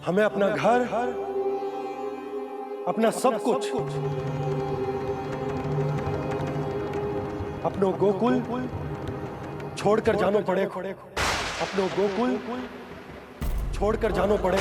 हमें अपना घर, अपना सब कुछ, अपनो गोकुल छोड़कर जानो पड़े। अपनो गोकुल छोड़कर जानो पड़े।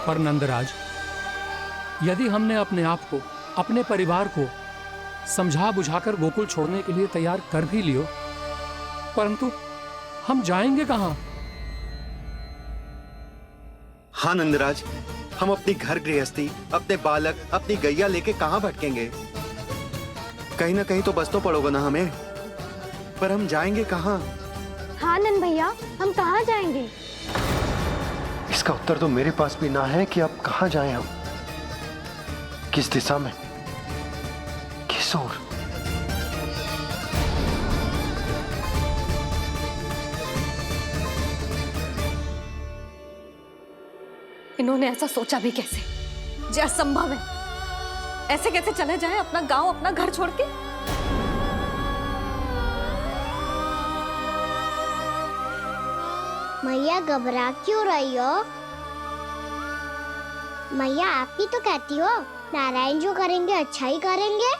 पर नंदराज, यदि हमने अपने आप को, अपने परिवार को समझा बुझाकर गोकुल छोड़ने के लिए तैयार कर भी लियो, परंतु हम जाएंगे कहां? हाँ नंदराज, हम अपनी घर गृहस्थी, अपने बालक, अपनी गैया लेके कहां भटकेंगे? कहीं ना कहीं तो बस तो पड़ोगे ना हमें, पर हम जाएंगे कहां? हाँ नंद भैया, हम कहाँ जाएंगे? इसका उत्तर तो मेरे पास भी ना है कि अब कहां जाएं हम, किस दिशा में, किस ओर। इन्होंने ऐसा सोचा भी कैसे? जो असंभव है। ऐसे कैसे चले जाएं अपना गांव, अपना घर छोड़ के? मैया घबरा क्यों रही हो? मैया आप ही तो कहती हो नारायण जो करेंगे अच्छा ही करेंगे।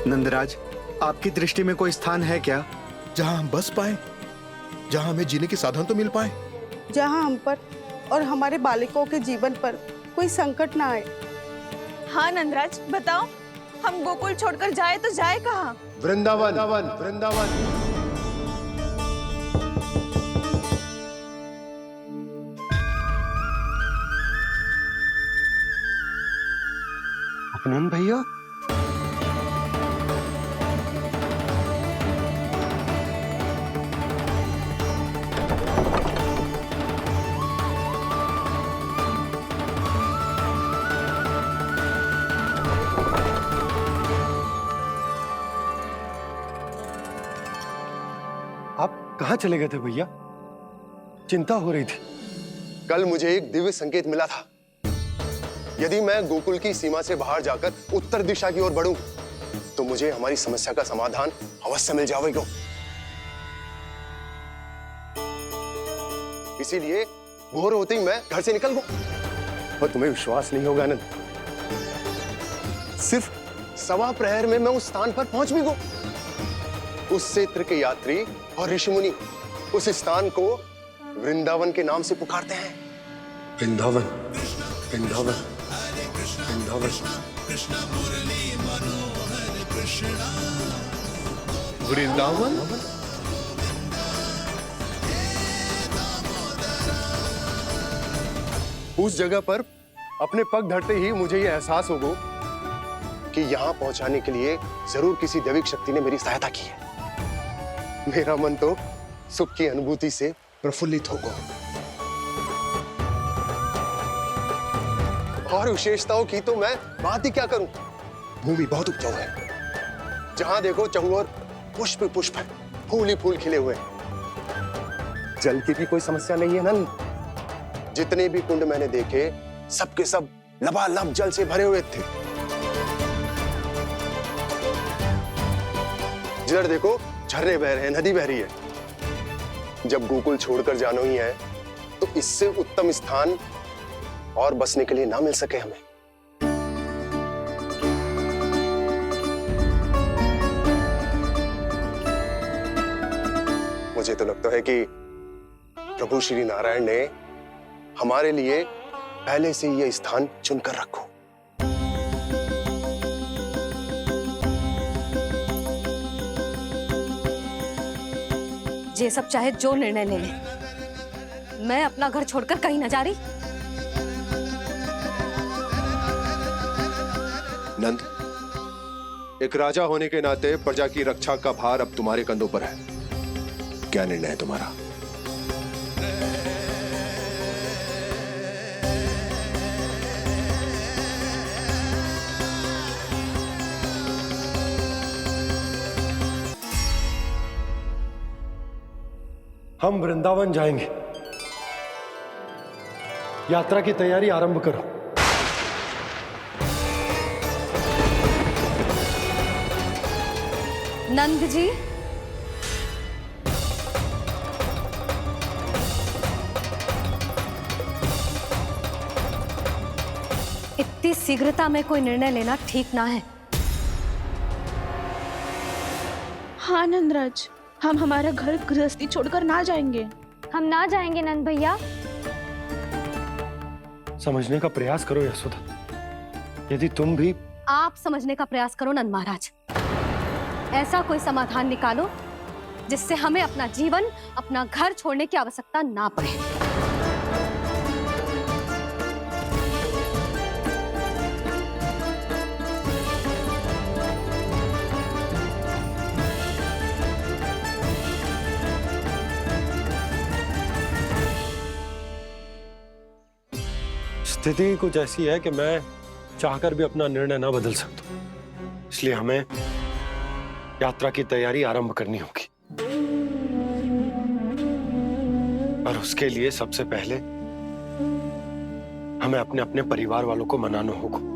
नंदराज, आपकी दृष्टि में कोई स्थान है क्या जहां हम बस पाए, जहां हमें जीने के साधन तो मिल पाए, जहां हम पर और हमारे बालकों के जीवन पर कोई संकट ना आए। हाँ नंदराज, बताओ, हम गोकुल छोड़कर जाए तो जाए कहाँ? वृंदावन, वृंदावन। अपनन भैया, आप कहां चले गए थे भैया? चिंता हो रही थी। कल मुझे एक दिव्य संकेत मिला था। यदि मैं गोकुल की सीमा से बाहर जाकर उत्तर दिशा की ओर बढ़ूं, तो मुझे हमारी समस्या का समाधान अवश्य मिल जाएगा। इसीलिए भोर होते ही मैं घर से निकल गया। और तुम्हें विश्वास नहीं होगा आनंद, सिर्फ 1.25 प्रहर में मैं उस स्थान पर पहुंच भी गया। उस क्षेत्र के यात्री और ऋषिमुनि उस स्थान को वृंदावन के नाम से पुकारते हैं। वृंदावन, वृंदावन, वृंदावन। वृंदावन। उस जगह पर अपने पग धरते ही मुझे यह एहसास होगा कि यहां पहुंचाने के लिए जरूर किसी दैविक शक्ति ने मेरी सहायता की है। मेरा मन तो सुख की अनुभूति से प्रफुल्लित होगा। और विशेषताओं की तो मैं बात ही क्या करूं। भूमि बहुत उपजाऊ है, जहां देखो चहुओर पुष्प पुष्प है, फूल ही फूल खिले हुए हैं। जल की भी कोई समस्या नहीं है नंद। जितने भी कुंड मैंने देखे, सबके सब लबालब जल से भरे हुए थे। जिधर देखो झरने बह रहे हैं, नदी बह रही है। जब गोकुल छोड़कर जाना ही है, तो इससे उत्तम स्थान और बसने के लिए ना मिल सके हमें। मुझे तो लगता है कि प्रभु श्री नारायण ने हमारे लिए पहले से ये स्थान चुनकर रखो। ये सब चाहे जो निर्णय ले ले, मैं अपना घर छोड़कर कहीं न जा रही। नंद, एक राजा होने के नाते प्रजा की रक्षा का भार अब तुम्हारे कंधों पर है। क्या निर्णय है तुम्हारा? हम वृंदावन जाएंगे। यात्रा की तैयारी आरंभ करो। नंद जी, इतनी शीघ्रता में कोई निर्णय लेना ठीक ना है। हाँ नंदराज, हम हमारा घर गृहस्थी छोड़कर ना जाएंगे। हम ना जाएंगे नंद भैया। समझने का प्रयास करो यशोदा। यदि तुम भी आप समझने का प्रयास करो नंद महाराज। ऐसा कोई समाधान निकालो जिससे हमें अपना जीवन, अपना घर छोड़ने की आवश्यकता ना पड़े। स्थिति कुछ ऐसी है कि मैं चाहकर भी अपना निर्णय ना बदल सकता, इसलिए हमें यात्रा की तैयारी आरंभ करनी होगी। और उसके लिए सबसे पहले हमें अपने अपने परिवार वालों को मनाना होगा।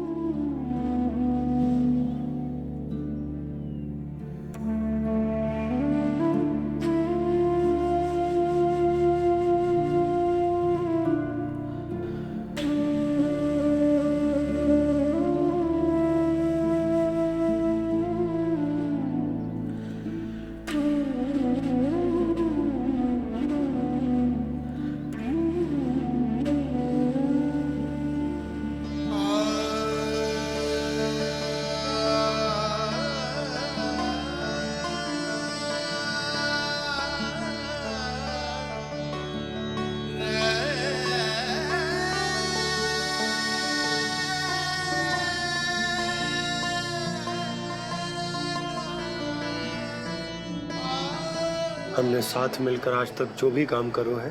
हमने साथ मिलकर आज तक जो भी काम करो है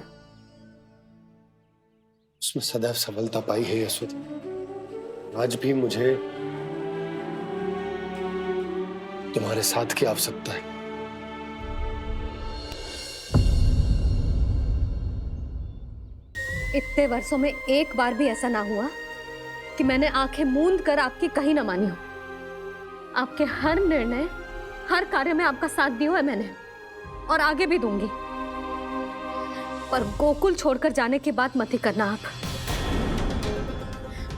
उसमें सदैव सफलता पाई है यशोदा। आज भी मुझे तुम्हारे साथ की आवश्यकता है। इतने वर्षों में एक बार भी ऐसा ना हुआ कि मैंने आंखें मूंद कर आपकी कहीं ना मानी हो। आपके हर निर्णय, हर कार्य में आपका साथ दिया है मैंने, और आगे भी दूंगी। पर गोकुल छोड़कर जाने की बात मत ही करना आप।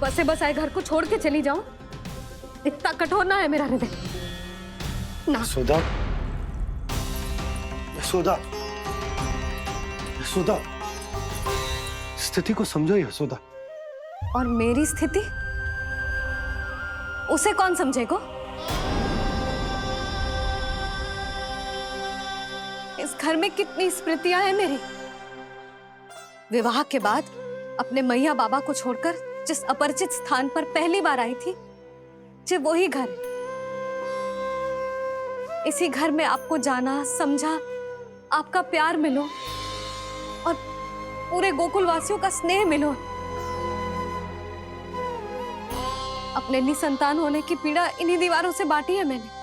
बसे बसाए घर को छोड़ के चली जाऊं, इतना कठोर ना है मेरा हृदय ना। यशोदा, यशोदा, यशोदा, स्थिति को समझो यशोदा। और मेरी स्थिति उसे कौन समझेगा? इस घर में कितनी स्मृतियां हैं मेरी। विवाह के बाद अपने मैया बाबा को छोड़कर जिस अपरिचित स्थान पर पहली बार आई थी, जो वही घर। इसी घर में आपको जाना, समझा, आपका प्यार मिलो और पूरे गोकुल वासियों का स्नेह मिलो। अपने निसंतान होने की पीड़ा इन्हीं दीवारों से बांटी है मैंने।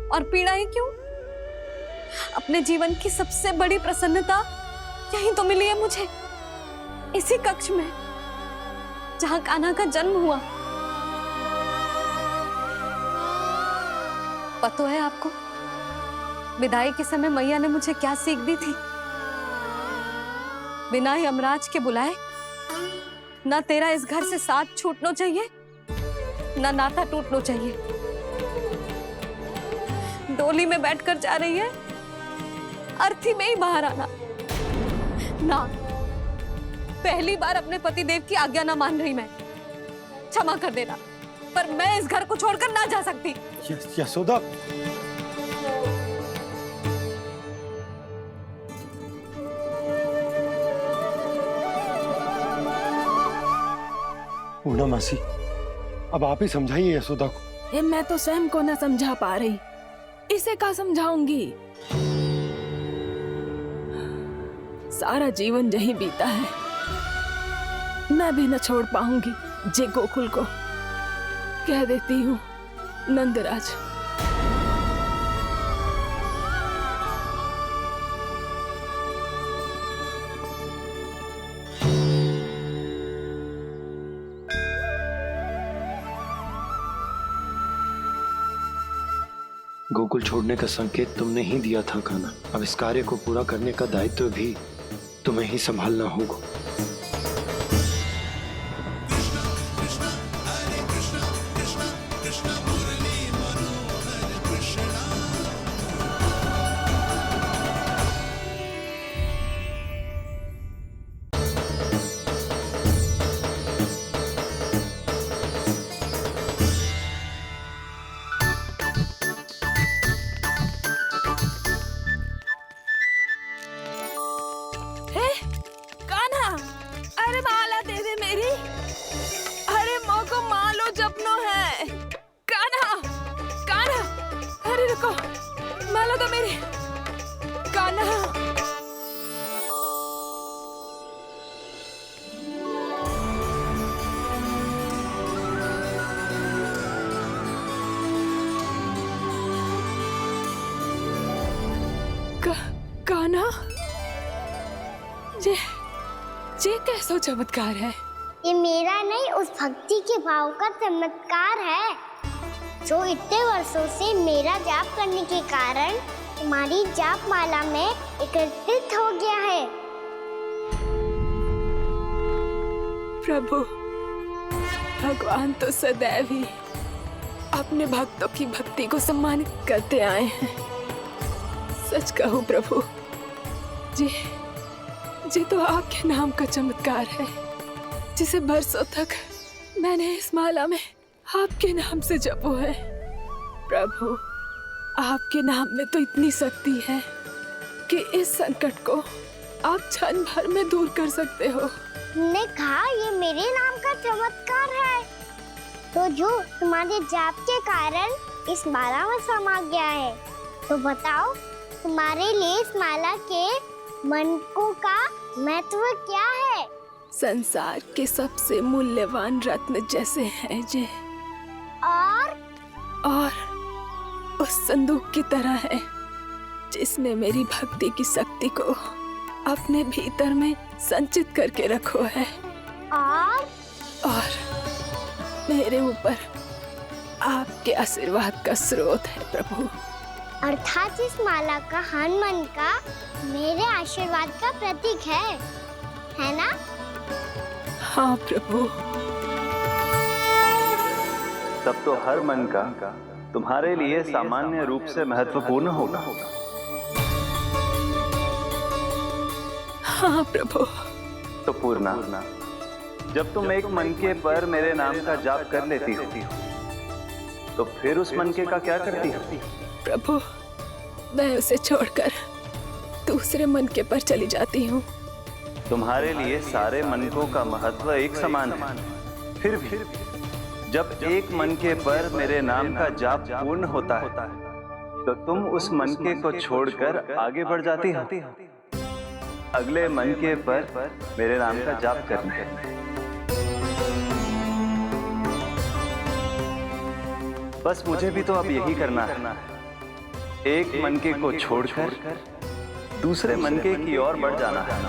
और पीड़ा ही क्यों? अपने जीवन की सबसे बड़ी प्रसन्नता यहीं तो मिली है मुझे, इसी कक्ष में जहां कान्हा का जन्म हुआ। पता है आपको विदाई के समय मैया ने मुझे क्या सीख दी थी? बिना यमराज के बुलाए ना तेरा इस घर से साथ छूटना चाहिए, ना नाता टूटना चाहिए। डोली में बैठकर जा रही है, अर्थी में ही बाहर आना ना। पहली बार अपने पति देव की आज्ञा ना मान रही मैं, क्षमा कर देना, पर मैं इस घर को छोड़कर ना जा सकती। यशोदा, पूना मासी, अब आप ही समझाइए यशोदा को। ये मैं तो स्वयं को न समझा पा रही, इसे क्या समझाऊंगी? सारा जीवन यही बीता है, मैं भी न छोड़ पाऊंगी जे गोकुल को। कह देती हूँ नंदराज। गोकुल छोड़ने का संकेत तुमने ही दिया था कान्हा। अब इस कार्य को पूरा करने का दायित्व भी तुम्हें ही संभालना होगा। कान्हा, ये कैसा चमत्कार है? ये मेरा नहीं, उस भक्ति के भाव का चमत्कार है जो इतने वर्षों से मेरा जाप करने के कारण तुम्हारी जाप माला में एकत्रित हो गया है। प्रभु, भगवान तो सदैव ही अपने भक्तों की भक्ति को सम्मानित करते आए हैं। सच कहूं प्रभु, जी तो आपके नाम का चमत्कार है, जिसे बरसों तक मैंने इस माला में आपके नाम से जपो है। प्रभु, आपके नाम में तो इतनी शक्ति है कि इस संकट को आप क्षण भर में दूर कर सकते हो। तुमने कहा ये मेरे नाम का चमत्कार है, तो जो तुम्हारे जाप के कारण इस माला में समा गया है, तो बताओ तुम्हारे लिए इस माला के मनकों का महत्व क्या है? संसार के सबसे मूल्यवान रत्न जैसे हैं जे, और उस संदूक की तरह है जिसने मेरी भक्ति की शक्ति को अपने भीतर में संचित करके रखो है, और मेरे ऊपर आपके आशीर्वाद का स्रोत है प्रभु। अर्थात इस माला का हनुमान का मेरे आशीर्वाद का प्रतीक है ना? हाँ प्रभु। तब तो हर मन का तुम्हारे लिए सामान्य रूप से महत्वपूर्ण होगा। हाँ प्रभु। तो पूर्णा, जब तुम एक मनके पर मेरे नाम का जाप कर लेती हो, तो फिर उस मनके का क्या करती हो? प्रभु, मैं उसे छोड़कर दूसरे मनके पर चली जाती हूँ। तुम्हारे लिए सारे मनकों का महत्व एक समान है, फिर भी जब एक मनके पर मेरे नाम का जाप पूर्ण होता है, तो तुम उस मनके को छोड़कर आगे बढ़ जाती हो अगले मनके पर मेरे नाम का जाप करने। बस मुझे भी तो अब यही करना है, एक मनके को छोड़कर दूसरे मनके की ओर बढ़ जाना है।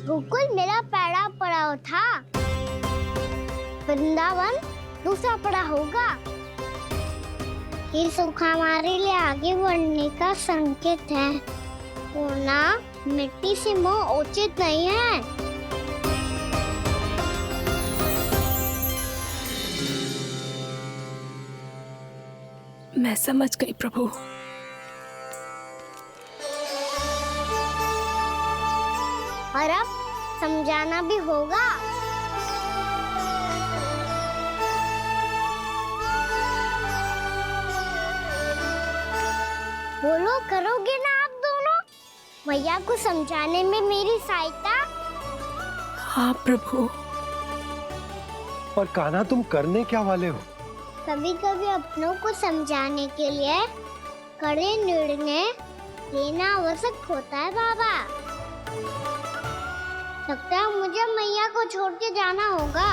गोकुल मेरा पहला पड़ाव था, वृंदावन दूसरा पड़ा होगा। ये सुख हमारे लिए आगे बढ़ने का संकेत है। सोना मिट्टी से मोह उचित नहीं है। मैं समझ गई प्रभु। और अब समझाना भी होगा। बोलो, करोगे ना आप दोनों? भैया को समझाने में मेरी सहायता। हाँ प्रभु। और कान्हा, तुम करने क्या वाले हो? कभी कभी अपनों को समझाने के लिए कड़े निर्णय लेना आवश्यक होता है बाबा। लगता है मुझे मैया को छोड़ के जाना होगा।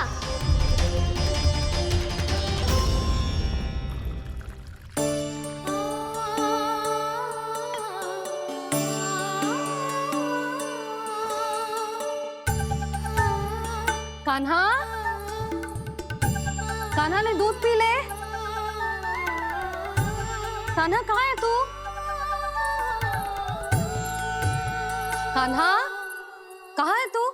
कान्हा, कान्हा ने दूध पी ले। कान्हा कहाँ है तू? कान्हा कहाँ है तू?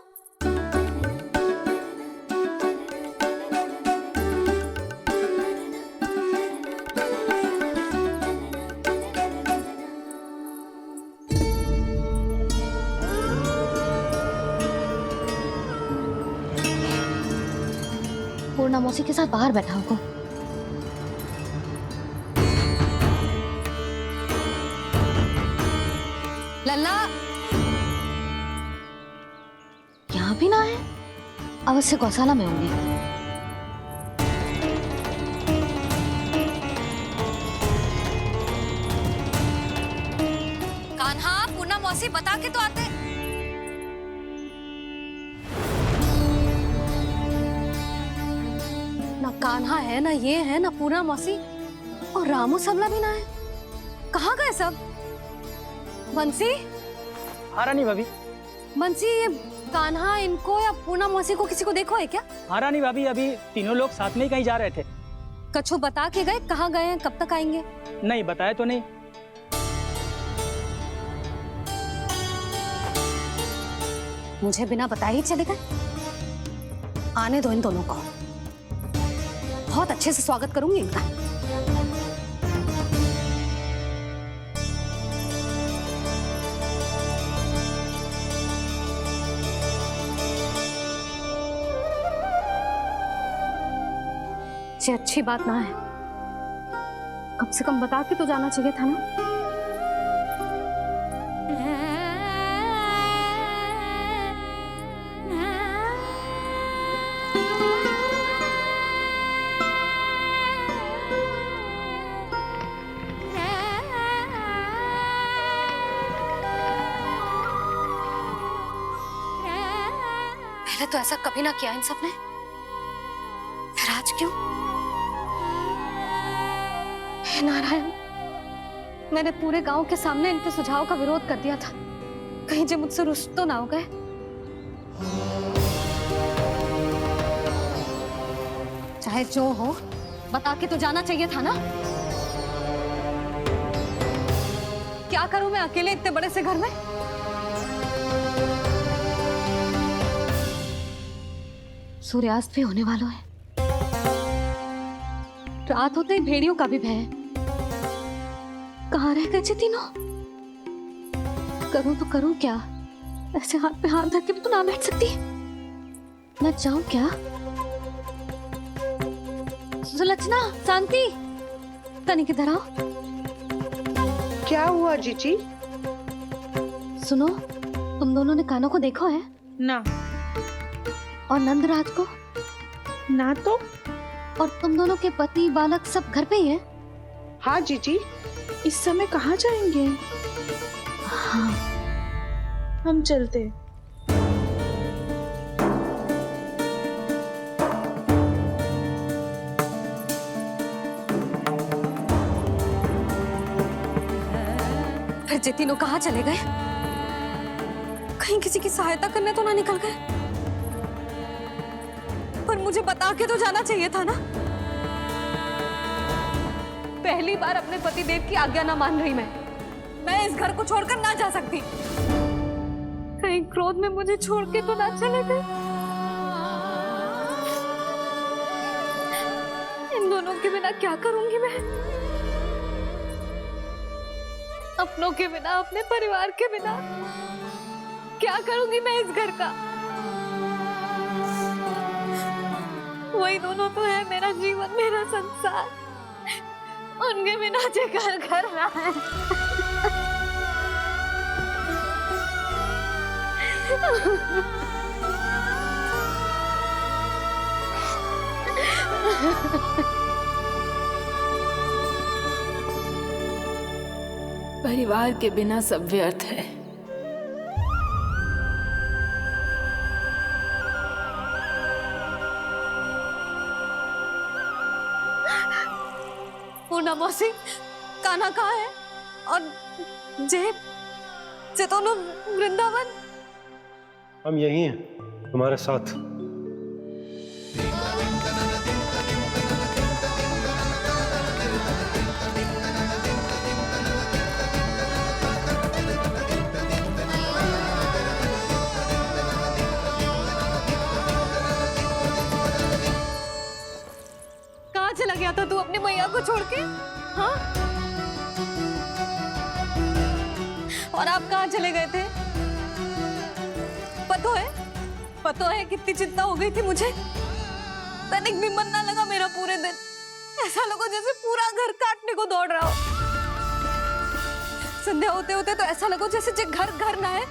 पूर्णा मौसी के साथ बाहर बैठा होगा। लल्ला यहाँ भी ना है, अवश्य गौशाला में होंगे। कान्हा, पूर्णा मौसी बता के तो आते। ना कान्हा है, ना ये है, ना पूर्णा मौसी, और रामू सबला भी ना है। कहाँ गए सब? बंसी? हाँ रानी भाभी। बंसी, ये कान्हा इनको या पूर्णा मौसी को किसी को देखो है क्या? हाँ रानी भाभी, अभी तीनों लोग साथ में ही कहीं जा रहे थे। कछु बता के गए कहाँ गए हैं, कब तक आएंगे? नहीं बताया तो नहीं। मुझे बिना बताए ही चले गए? आने दो इन दोनों को, बहुत अच्छे से स्वागत करूंगी इनका। ये अच्छी बात ना है, कम से कम बता के तो जाना चाहिए था ना। पहले तो ऐसा कभी ना किया इन सब ने, फिर आज क्यों? हे नारायण, मैंने पूरे गांव के सामने इनके सुझाव का विरोध कर दिया था, कहीं जो मुझसे रुष्ट तो ना हो गए। चाहे जो हो, बता के तो जाना चाहिए था ना। क्या करूं मैं अकेले इतने बड़े से घर में? सूर्यास्त भी होने वाला है। रात होते ही भेड़ियों का भी भय है। कहाँ रह गए तीनों? करूं तो करूं क्या? ऐसे हाथ पे हाथ धर के भी तो ना बैठ सकती। मैं जाऊं क्या? सुलक्षणा, शांति, तनिक इधर आओ। क्या हुआ जीजी? सुनो, तुम दोनों ने कान्हा को देखा है? ना। और नंदराज को? ना तो। और तुम दोनों के पति बालक सब घर पे ही हैं? हाँ जीजी, इस समय कहाँ जाएंगे? हाँ, हम चलते। फिर ये तीनों कहाँ चले गए? कहीं किसी की सहायता करने तो ना निकल गए? पर मुझे बता के तो जाना चाहिए था ना। पहली बार अपने पतिदेव की आज्ञा ना मान रही मैं इस घर को छोड़कर ना जा सकती। कहीं क्रोध में मुझे छोड़ के तो ना चले गए। इन दोनों के बिना क्या करूंगी मैं? अपनों के बिना, अपने परिवार के बिना क्या करूंगी मैं इस घर का? वही दोनों तो है मेरा जीवन, मेरा संसार। उनके बिना जे घर घर रहा है। परिवार के बिना सब व्यर्थ है। पूर्णा मौसी, कान्हा कहाँ है? और जे दोनों वृंदावन? हम यही हैं, तुम्हारे साथ। कहाँ चला गया था तू अपनी मैया को छोड़ के? हाँ? और आप कहाँ चले गए थे? पतो है कितनी चिंता हो गई थी मुझे। तनिक भी मन ना लगा मेरा पूरे दिन। ऐसा लगा जैसे पूरा घर काटने को दौड़ रहा हो। संध्या होते होते तो ऐसा लगा जैसे घर घर ना है,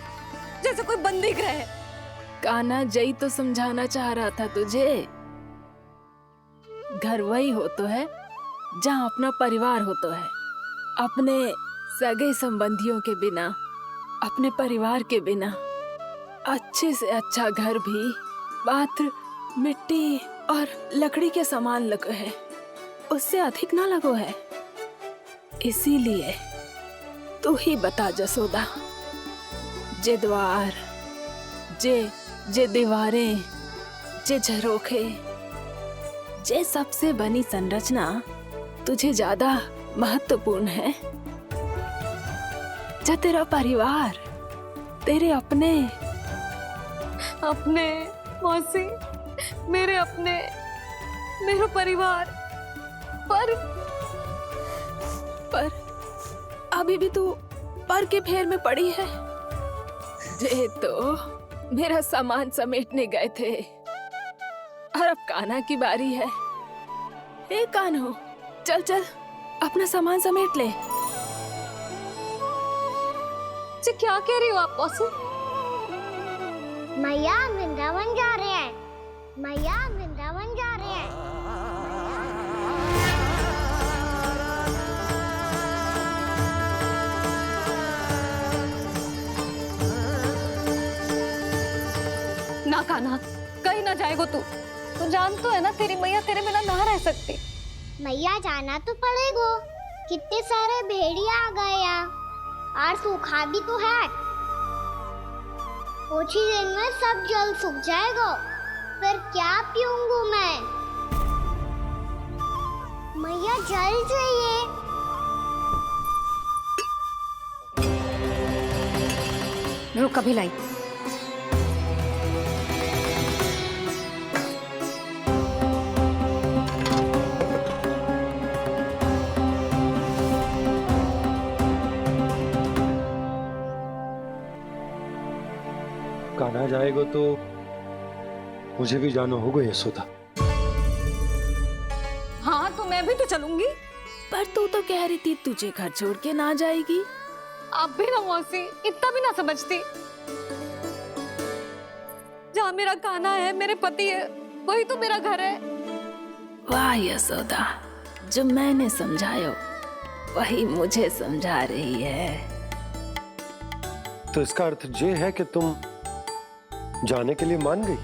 जैसे कोई बंदी गृह है। कान्हा, जय तो समझाना चाह रहा था तुझे। घर वही हो तो है जहाँ अपना परिवार हो तो है। अपने सगे संबंधियों के बिना, अपने परिवार के बिना अच्छे से अच्छा घर भी पात्र मिट्टी और लकड़ी के समान लगो है, उससे अधिक ना लगो है। इसीलिए तू ही बता जसोदा, जे द्वार, जे दीवारें, जे झरोखे, जे सबसे बनी संरचना तुझे ज्यादा महत्वपूर्ण है? जा तेरा परिवार, तेरे अपने मौसी, मेरे अपने, मेरा परिवार, पर अभी भी तू पर के फेर में पड़ी है। जे तो मेरा सामान समेटने गए थे और अब कान्हा की बारी है। ए कान्हो, चल चल अपना सामान समेट ले। जी क्या कह रही हो आप मौसी? मैया वृंदावन जा रहे हैं। मैया वृंदावन जा रहे हैं। ना कान्हा, कहीं ना जाएगो तू। तू जान तो है ना तेरी मैया तेरे बिना ना रह सकती। मैया जाना तो पड़ेगा। कितने सारे भेड़िया आ गए यहाँ, और सूखा भी तो है। कुछ ही दिन में सब जल सूख जाएगा, फिर क्या पीऊंगा मैं? मैया जल चाहिए। रुक, अभी लाई। कान्हा जाएगा तो मुझे भी जाना होगा यशोदा। हाँ तो मैं भी तो चलूंगी। पर तू तो कह रही थी तुझे घर छोड़ के ना जाएगी। आप भी ना मौसी, इतना भी ना समझती। जहाँ मेरा कान्हा है, मेरे पति है, वही तो मेरा घर है। वाह यशोदा, जो मैंने समझायो वही मुझे समझा रही है। तो इसका अर्थ ये है कि तुम जाने के लिए मान गई?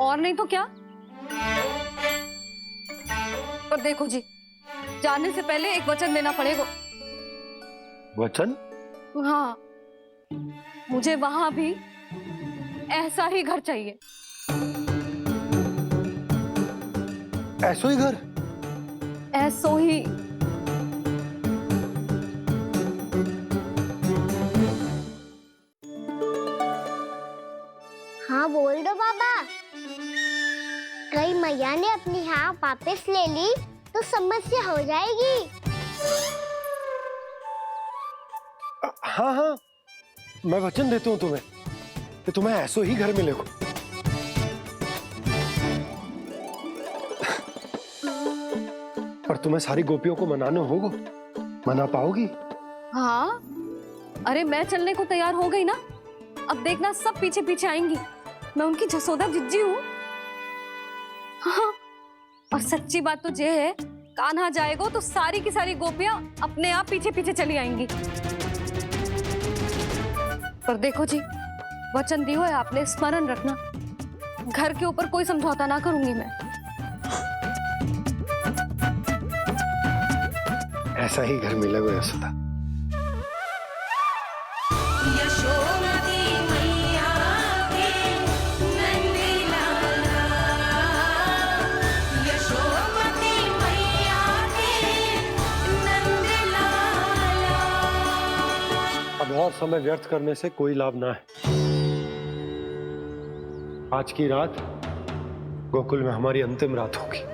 और नहीं तो क्या। और देखो जी, जाने से पहले एक वचन देना पड़ेगा। वचन? हाँ, मुझे वहां भी ऐसा ही घर चाहिए। ऐसा ही घर? ऐसो ही। हाँ बोल दो बाबा। कहीं मैया ने अपनी हाँ वापस ले ली तो समस्या हो जाएगी। हाँ हाँ, मैं वचन देता हूँ तुम्हें कि तुम्हें ऐसो ही घर मिलेगा। पर तुम्हें सारी गोपियों को मनाना होगा, मना पाओगी? हाँ, अरे मैं चलने को तैयार हो गई ना, अब देखना सब पीछे पीछे आएंगी। मैं उनकी जसोदा जिज्जी हूँ। हाँ, और सच्ची बात तो ये है, कान्हा जाएगा तो सारी की सारी गोपियां अपने आप पीछे पीछे चली आएंगी। पर देखो जी, वचन दियो है आपने, स्मरण रखना, घर के ऊपर कोई समझौता ना करूंगी मैं। ऐसा ही घर मिलेगा यशोदा। अब और समय व्यर्थ करने से कोई लाभ ना है। आज की रात गोकुल में हमारी अंतिम रात होगी।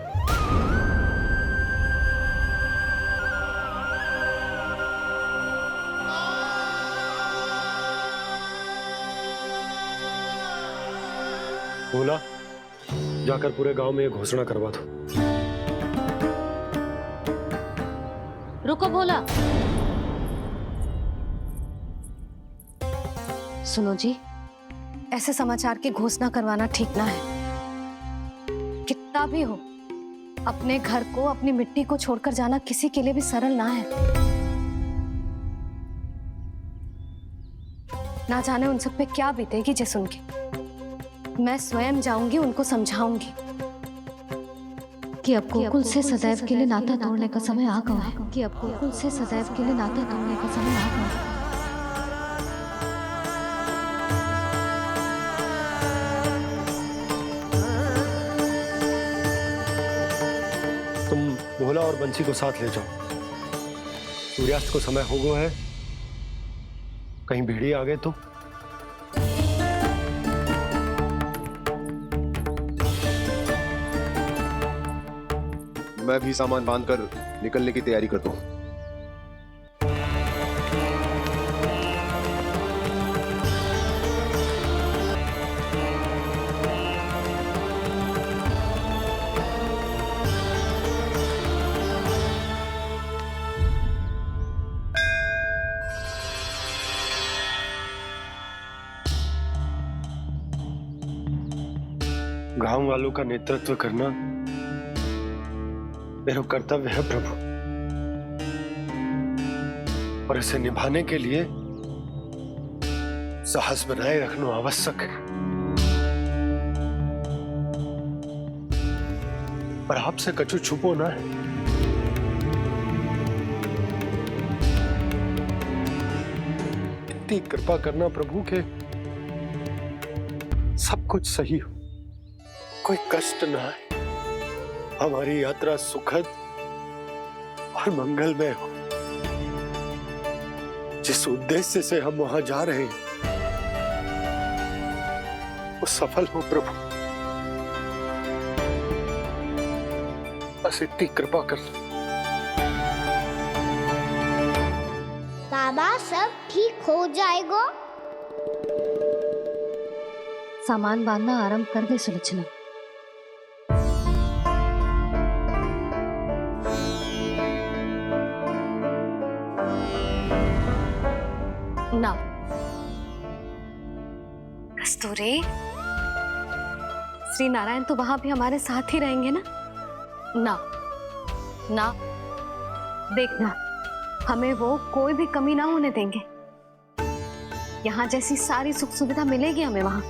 बोला, जाकर पूरे गांव में ये घोषणा करवा दो। रुको भोला। सुनो जी, ऐसे समाचार की घोषणा करवाना ठीक ना है। कितना भी हो, अपने घर को, अपनी मिट्टी को छोड़कर जाना किसी के लिए भी सरल ना है। ना जाने उन सब पे क्या बीतेगी जे सुन के। मैं स्वयं जाऊंगी, उनको समझाऊंगी कि अब गोकुल से सदैव के लिए नाता तोड़ने का समय आ गया है। कि अब गोकुल से सदैव के लिए नाता तोड़ने का समय आ गया है। तुम भोला और बंसी को साथ ले जाओ। सूर्यास्त को समय हो गया है, कहीं भीड़ी आ गए तो। मैं भी सामान बांधकर निकलने की तैयारी करता हूँ। गांव वालों का नेतृत्व करना मेरा कर्तव्य है प्रभु, और इसे निभाने के लिए साहस बनाए रखना आवश्यक है। पर आपसे कछु छुपो ना है। इतनी कृपा करना प्रभु के सब कुछ सही हो, कोई कष्ट ना है, हमारी यात्रा सुखद और मंगलमय हो। जिस उद्देश्य से हम वहां जा रहे हैं वो सफल हो प्रभु, बस इतनी कृपा कर। बाबा सब ठीक हो जाएगा। सामान बांधना आरंभ कर दे सुलक्षणा। ना कस्तूरी, श्री नारायण तो वहां भी हमारे साथ ही रहेंगे ना? ना ना, देखना, हमें वो कोई भी कमी ना होने देंगे। यहाँ जैसी सारी सुख सुविधा मिलेगी हमें वहां।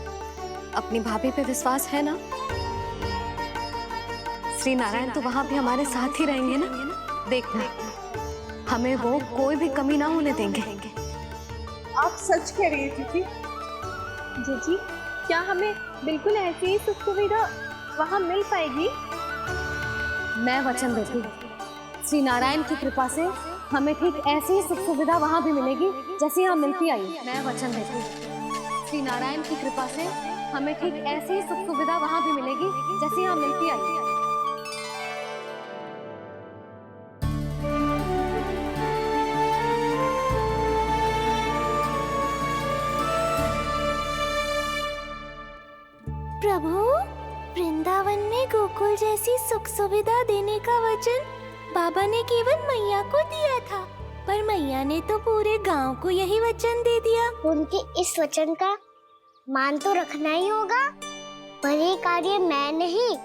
अपनी भाभी पे विश्वास है ना? श्री नारायण तो वहां भी हमारे साथ ही रहेंगे ना? देखना, हमें वो कोई भी कमी ना होने देंगे। आप सच कह रही है जीजी। जीजी, क्या हमें बिल्कुल ऐसी ही सुख सुविधा वहाँ मिल पाएगी? मैं वचन देती हूँ श्री नारायण की कृपा से हमें ठीक ऐसी ही सुख सुविधा वहाँ भी मिलेगी जैसी यहाँ मिलती आई। मैं वचन देती हूँ, श्री नारायण की कृपा से हमें ठीक ऐसी ही सुख सुविधा वहाँ भी मिलेगी जैसी यहाँ मिलती आई। प्रभु, वृंदावन में गोकुल जैसी सुख सुविधा देने का वचन बाबा ने केवल मैया को दिया था, पर मैया ने तो पूरे गांव को यही वचन दे दिया। उनके इस वचन का मान तो रखना ही होगा, पर ये कार्य मैं नहीं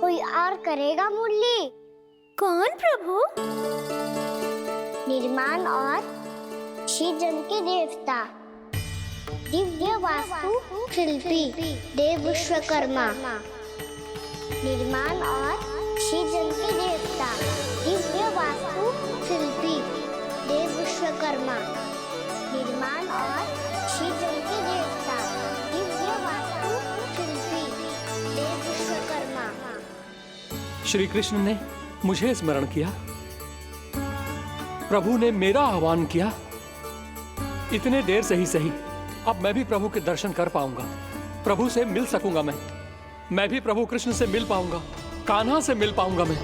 कोई और करेगा। मुरली कौन प्रभु? निर्माण और श्रीजन के देवता, दिव्य वास्तु शिल्पी देव विश्वकर्मा। निर्माण और श्रीजन के देवता, दिव्य वास्तु शिल्पी देव विश्वकर्मा। निर्माण और श्रीजन के देवता, दिव्य वास्तु शिल्पी देव विश्वकर्मा। श्री कृष्ण ने मुझे स्मरण किया, प्रभु ने मेरा आह्वान किया। इतने देर से ही सही, अब मैं भी प्रभु के दर्शन कर पाऊंगा, प्रभु से मिल सकूंगा। मैं भी प्रभु कृष्ण से मिल पाऊंगा, कान्हा से मिल पाऊंगा मैं।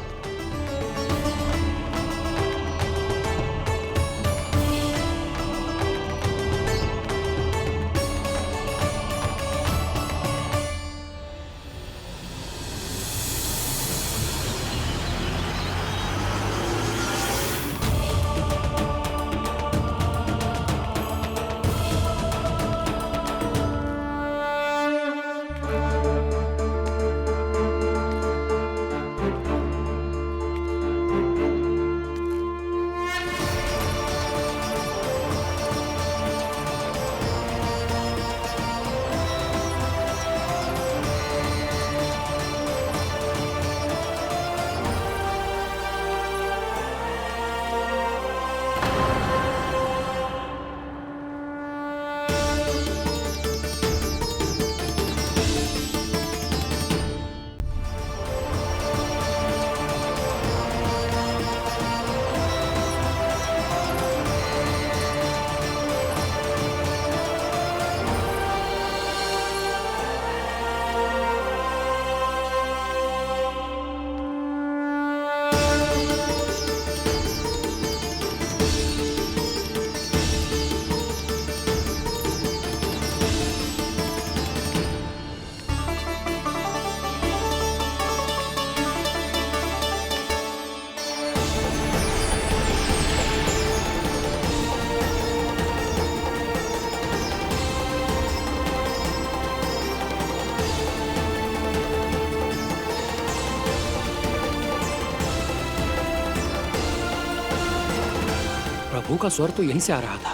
प्रभु का स्वर तो यहीं से आ रहा था,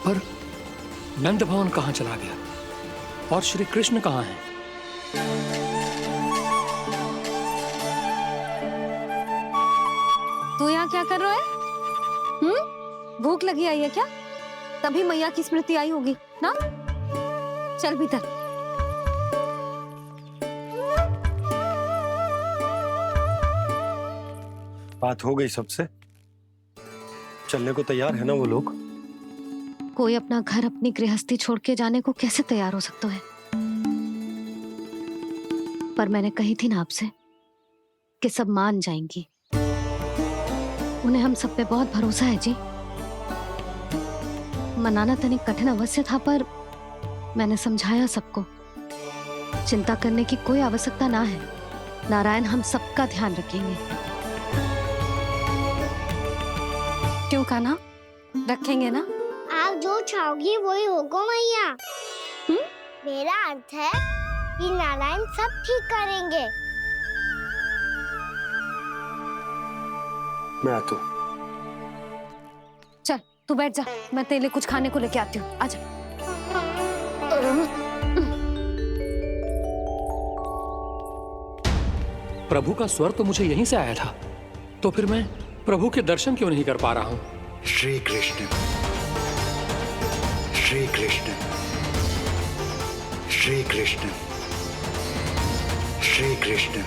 पर नंद भवन कहां चला गया और श्री कृष्ण कहां हैं? तू यहाँ क्या कर रहा है? भूख लगी आई है क्या? तभी मैया की स्मृति आई होगी ना? चल भीतर। बात हो गई सबसे? चलने को तैयार है ना वो लोग? कोई अपना घर, अपनी गृहस्थी छोड़ के जाने को कैसे तैयार हो सकता है? पर मैंने कही थी ना आपसे कि सब मान जाएंगी। उन्हें हम सब पे बहुत भरोसा है जी। मनाना तनिक कठिन अवश्य था, पर मैंने समझाया सबको। चिंता करने की कोई आवश्यकता ना है, नारायण हम सबका ध्यान रखेंगे। क्यों कान्हा, रखेंगे ना? आप जो चाहोगी वही होगा मैया। मेरा अर्थ है कि नारायण सब ठीक करेंगे। मैं आता हूँ। चल तू बैठ जा, मैं तेरे लिए कुछ खाने को लेके आती हूँ। आजा। प्रभु का स्वर तो मुझे यहीं से आया था, तो फिर मैं प्रभु के दर्शन क्यों नहीं कर पा रहा हूँ? श्री कृष्ण, श्री कृष्ण, श्री कृष्ण, श्री कृष्ण।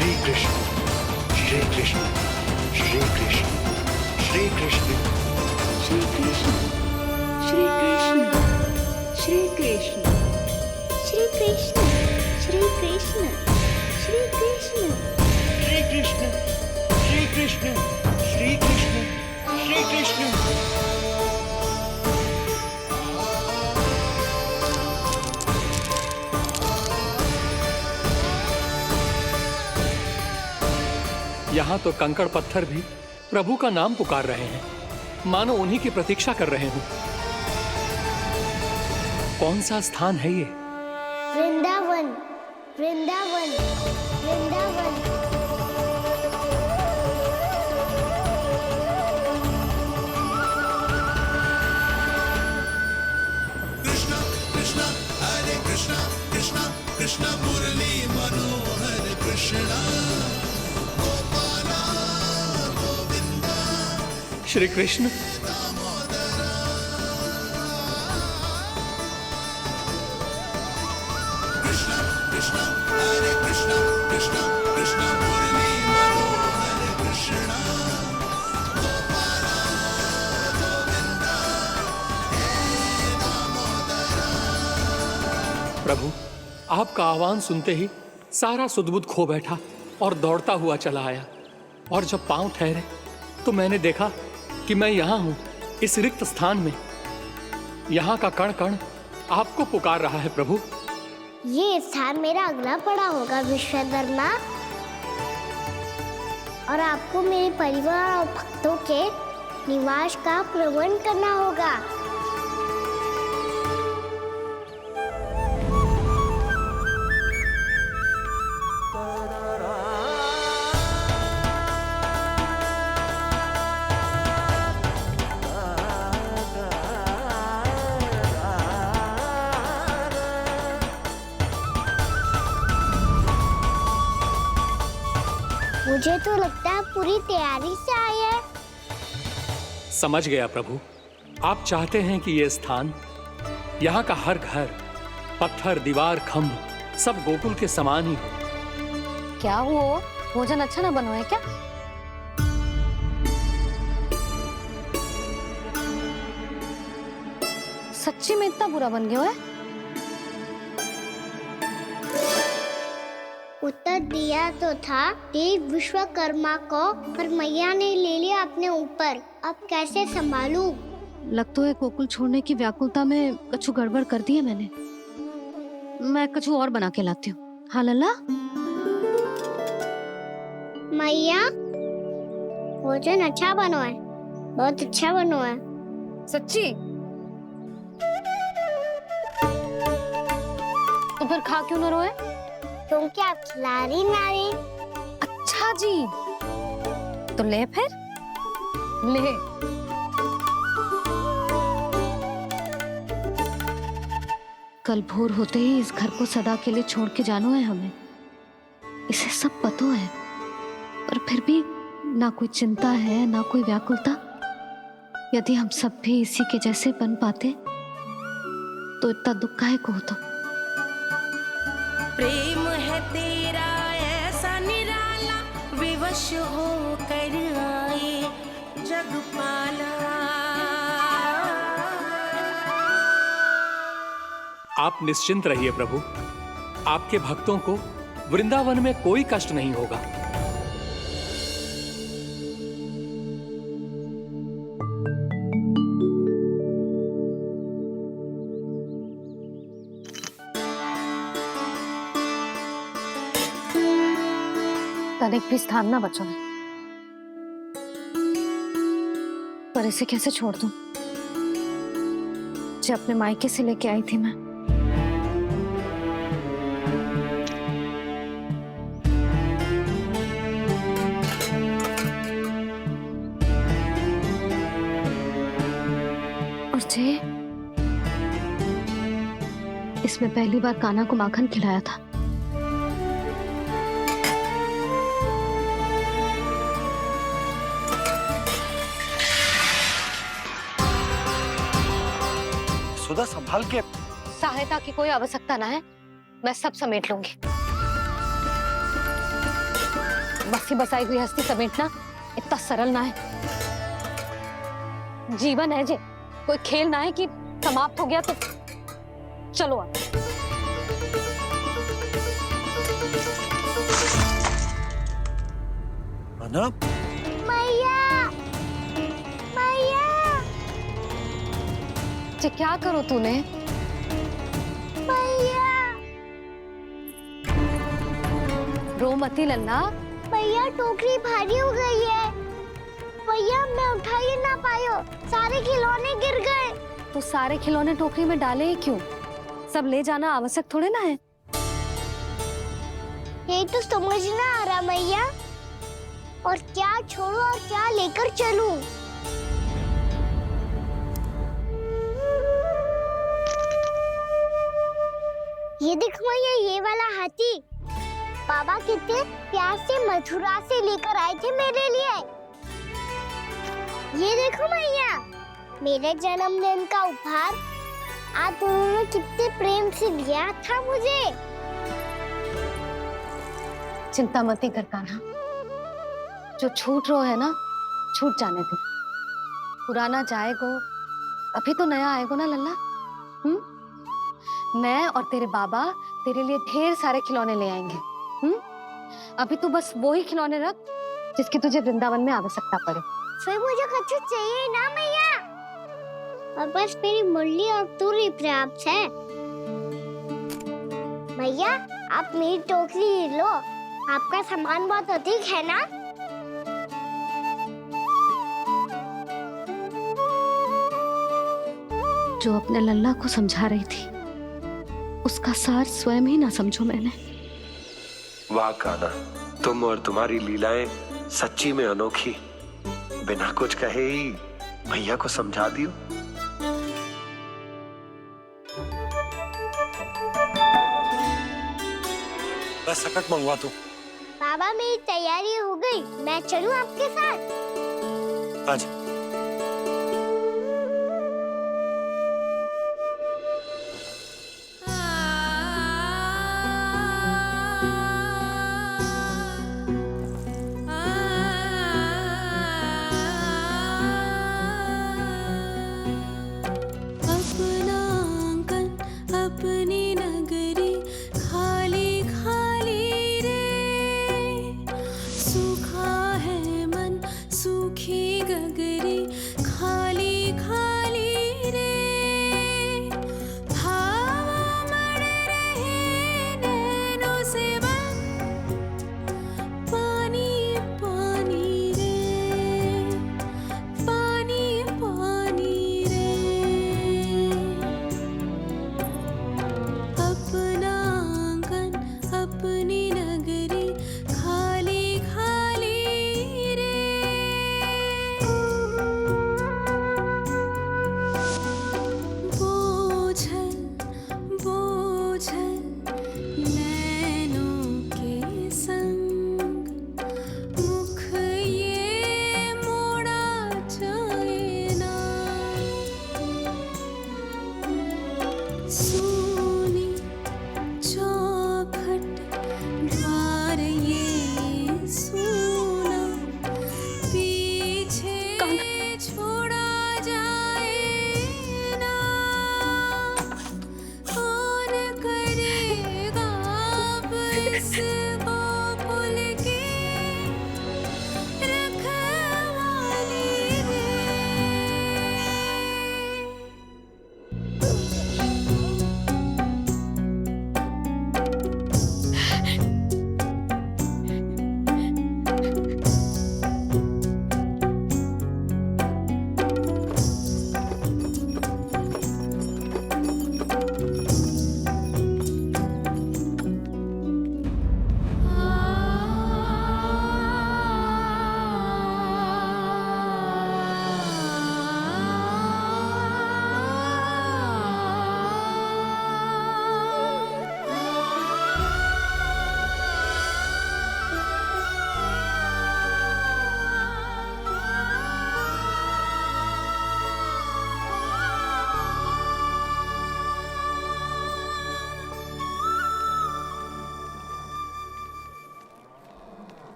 श्री कृष्ण श्री कृष्ण श्री कृष्ण श्री कृष्ण श्री कृष्ण श्री कृष्ण श्री कृष्ण श्री कृष्ण श्री कृष्ण श्री कृष्ण श्री कृष्ण श्री कृष्ण श्री कृष्ण श्री कृष्ण। यहाँ तो कंकड़ पत्थर भी प्रभु का नाम पुकार रहे हैं, मानो उन्हीं की प्रतीक्षा कर रहे हों। कौन सा स्थान है ये? वृंदावन वृंदावन वृंदावन। कृष्णा कृष्णा हरे कृष्णा कृष्णा कृष्णा मुरली मनोहर कृष्णा गोपाला गोविंदा। श्री कृष्ण कृष्णा कृष्णा हरे कृष्णा कृष्णा कृष्णा मुरली मनोहर कृष्णा गोपाला गोविंदा हे दामोदरा। प्रभु, आपका आह्वान सुनते ही सारा सुध-बुध खो बैठा और दौड़ता हुआ चला आया। और जब पांव ठहरे तो मैंने देखा कि मैं यहाँ हूँ, इस रिक्त स्थान में। यहाँ का कण कण आपको पुकार रहा है प्रभु। ये स्थान मेरा अगला पड़ा होगा विश्वकर्मा, और आपको मेरे परिवार और भक्तों के निवास का प्रबंध करना होगा। मुझे तो लगता है पूरी तैयारी से आए हैं। समझ गया प्रभु, आप चाहते हैं कि ये स्थान, यहाँ का हर घर, पत्थर, दीवार, खम्भ सब गोकुल के समान ही हो। क्या हुआ? भोजन अच्छा ना बनो है क्या? सच्ची में इतना बुरा बन गया है? उत्तर दिया तो था देव विश्वकर्मा को, पर मैया ने ले लिया अपने ऊपर। अब कैसे संभालूं? लगता है गोकुल छोड़ने की व्याकुलता में कछु गड़बड़ कर दी है मैंने। मैं कछु और बना के लाती हूँ। हाँ लल्ला? मैया, भोजन अच्छा बनो है, बहुत अच्छा बनो है। सच्ची? तो फिर खा क्यों न रोए? क्योंकि आप खिला रही नारी। अच्छा जी, तो ले फिर ले। कल भोर होते ही इस घर को सदा के लिए छोड़ के जाना है हमें। इसे सब पता है, पर फिर भी ना कोई चिंता है ना कोई व्याकुलता। यदि हम सब भी इसी के जैसे बन पाते तो इतना दुख काहे को होता। प्रेम है तेरा ऐसा निराला, विवश हो कर आए जगपाला। आप निश्चिंत रहिए प्रभु, आपके भक्तों को वृंदावन में कोई कष्ट नहीं होगा। तनिक भी स्थान ना बचो है, पर इसे कैसे छोड़ दूं? जो अपने मायके से लेके आई थी मैं। और जे इसमें पहली बार कान्हा को माखन खिलाया था। सुधा संभाल के। सहायता की कोई आवश्यकता ना है, मैं सब समेट लूंगी। बसी बसाई गृहस्थी समेटना इतना सरल ना है। जीवन है जे, कोई खेल ना है कि समाप्त हो गया तो चलो आप। अना, मैया, मैया, क्या करो तूने? मैया, रो मती लल्ला। भैया टोकरी भारी हो गई है। भैया मैं उठा ही ना पायो, सारे खिलौने गिर गए। तो सारे खिलौने टोकरी में डाले ही क्यों? सब ले जाना आवश्यक थोड़े ना है। ये तो समझ ना आ रहा मैया, और क्या छोड़ू और क्या लेकर चलूं? ये देखो मैया, ये वाला हाथी बाबा कितने प्यार से मथुरा से लेकर आए थे मेरे लिए। ये देखो मैया, मेरे जन्मदिन का उपहार आज उन्होंने कितने प्रेम से दिया था मुझे। चिंता मत कर कान्हा, जो छूट रो है ना, छूट जाने दे। पुराना जाएगो, अभी तो नया आएगो ना लल्ला। मैं और तेरे बाबा तेरे लिए ढेर सारे खिलौने ले आएंगे। अभी तू बस वो ही खिलौने रख जिसकी तुझे वृंदावन में आवश्यकता पड़े। फिर मुझे कुछ चाहिए ना मैया, और बस मेरी मुरली और तूरी पर्याप्त है। मैया आप मेरी टोकरी लो, आपका सामान बहुत अधिक है ना। जो अपने लल्ला को समझा रही थी उसका सार स्वयं ही ना समझो मैंने। वाह कान्हा, तुम और तुम्हारी लीलाएं सच्ची में अनोखी। बिना कुछ कहे ही भैया को समझा दियो। बस सकट मंगवा दो। बाबा मेरी तैयारी हो गई, मैं चलूं आपके साथ? आज सूखी गगरी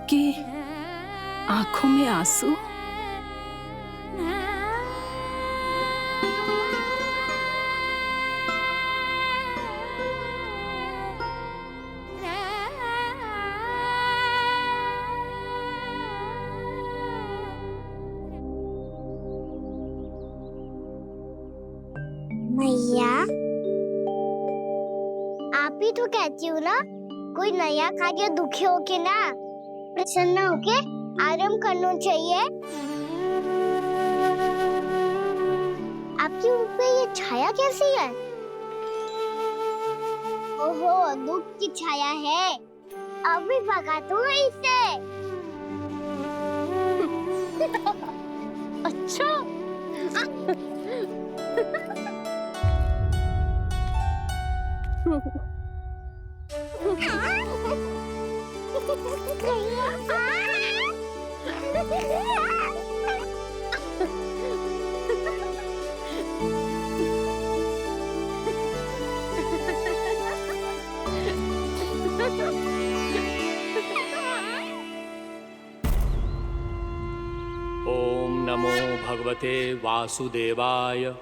आपकी आंखों में आंसू? मैया, आप ही तो कहती हो ना, कोई नया कार्य दुखी होके ना प्रसन्न होके आराम करना चाहिए। आपकी मुख पे ये छाया कैसी है? ओहो, दुख की छाया है। अभी भगा दूं इसे। अच्छा। ओम नमो भगवते वासुदेवाय।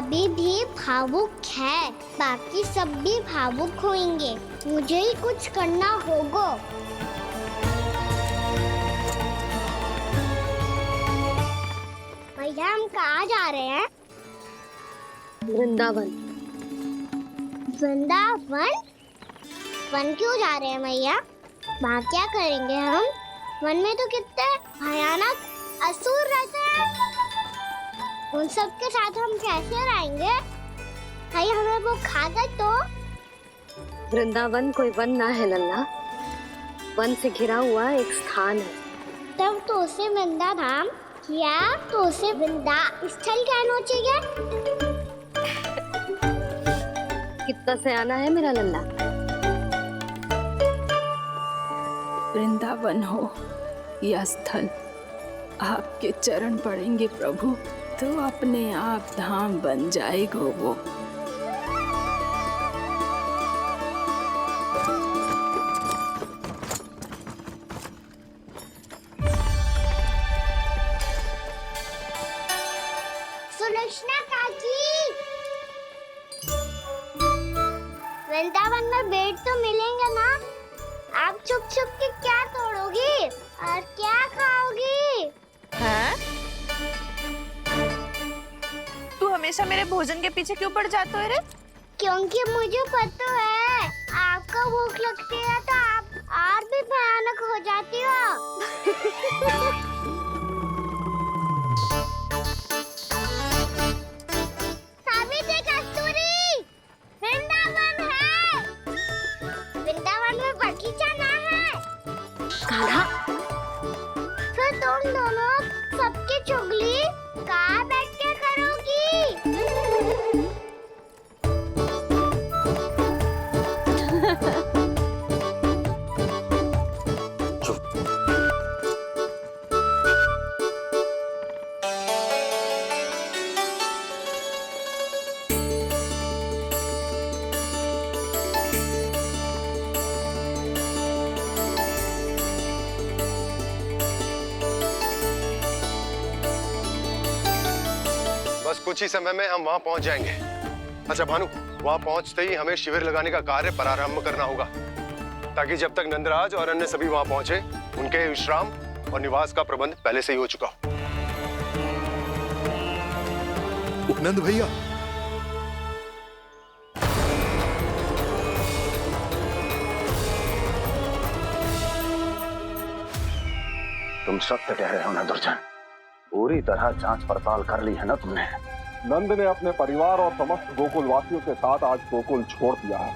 अभी भी भावुक है, बाकी सब भी भावुक होंगे। मुझे ही कुछ करना होगा। भैया हम कहाँ जा रहे हैं? वृंदावन। वृंदावन? वन क्यों जा रहे हैं भैया? वहाँ क्या करेंगे हम? वन में तो कितने भयानक असुर रहते हैं। उन सब के साथ हम कैसे रहेंगे? भाई हमें वो खा गए तो? वृंदावन कोई वन ना है लल्ला, वन से घिरा हुआ एक स्थान है। तब तो उसे वृंदा धाम या तो उसे वृंदा स्थल कहना चाहिए। कितना सयाना है मेरा लल्ला। वृंदावन हो या स्थल, आपके चरण पड़ेंगे प्रभु तो अपने आप धाम बन जाएगा वो। सुलक्षणा काकी, वृंदावन में बेट तो मिलेंगे ना? आप छुप छुप के क्या तोड़ोगी और क्या खाओगी? हैं? तू हमेशा मेरे भोजन के पीछे क्यों पड़ जाता है रे? क्योंकि मुझे पता है आपको भूख लगती है तो आप और भी भयानक हो जाती हो। सावित्री, कस्तूरी, वृंदावन है। वृंदावन में बगीचा ना है। कान्हा, फिर तुम दोनों सबकी चुगली कहाँ बैठ के करोगी? बस कुछ ही समय में हम वहां पहुंच जाएंगे। अच्छा भानु, वहां पहुंचते ही हमें शिविर लगाने का कार्य प्रारंभ करना होगा, ताकि जब तक नंदराज और अन्य सभी वहां पहुंचे उनके विश्राम और निवास का प्रबंध पहले से ही हो चुका हो। उपनंद भैया, तुम सत्य कह रहे हो ना दुर्जन? पूरी तरह जांच पड़ताल कर ली है ना तुमने? नंद ने अपने परिवार और समस्त गोकुल वासियों के साथ आज गोकुल छोड़ दिया है।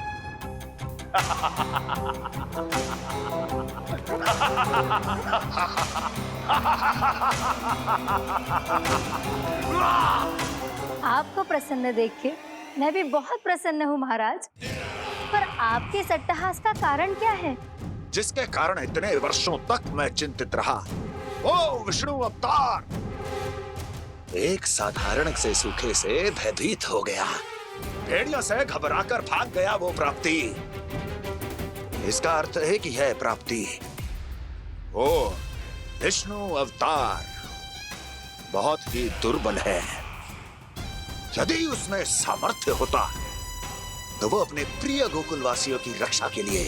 आपको प्रसन्न देख के मैं भी बहुत प्रसन्न हूँ महाराज। पर आपके इस अट्टहास का कारण क्या है? जिसके कारण इतने वर्षों तक मैं चिंतित रहा। ओ विष्णु अवतार! एक साधारण से सूखे से भयभीत हो गया, भेड़ियों से घबराकर भाग गया वो प्राप्ति। इसका अर्थ है कि है प्राप्ति ओ विष्णु अवतार बहुत ही दुर्बल है। यदि उसमें सामर्थ्य होता तो वो अपने प्रिय गोकुलवासियों की रक्षा के लिए